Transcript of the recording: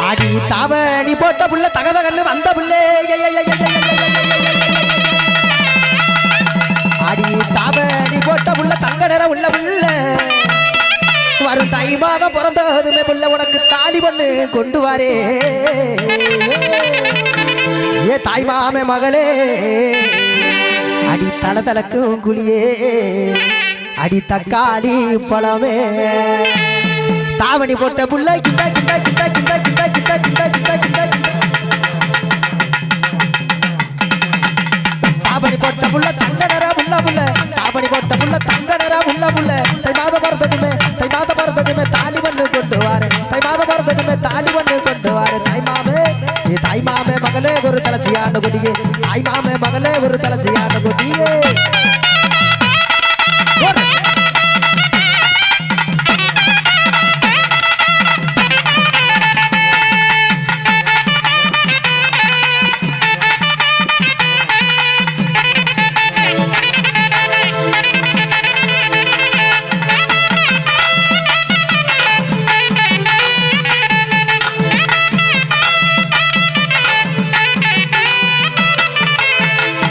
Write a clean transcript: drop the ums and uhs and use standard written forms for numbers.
அடி தாவணி போட்ட புள்ள தகத கண்ணு வந்த புள்ளே அடி தாவணி போட்ட புள்ள தங்க நிறம் உள்ள புள்ள வரும் தை மாதம் பிறந்ததுமே புள்ள உனக்கு தாலி பண்ணு கொண்டு வரே ஏ தாய் மாமே மகளே அடி தல தலக்கும் குளியே அடி தக்காளி பழமே தாவணி போட்ட புள்ள கிட்ட கிட்ட கிட்ட கிட்ட கிட்ட கிட்ட கிட்ட கிட்ட கிட்ட தாவணி போட்ட புள்ள தங்க நிறம் உள்ள புள்ள தாவணி போட்ட புள்ள தங்க நிறம் உள்ள புள்ள தை மாதம் பிறந்ததுமே தாலி பண்ணு கொண்டு வாரு தை மாதம் பிறந்ததுமே தாலி பண்ணு கொண்டு வாரு தாய் மாமே மகளே ஒரு தலைச்சியான கொடியே தாய் மாமே மகளே ஒரு தலைச்சியான கொடியே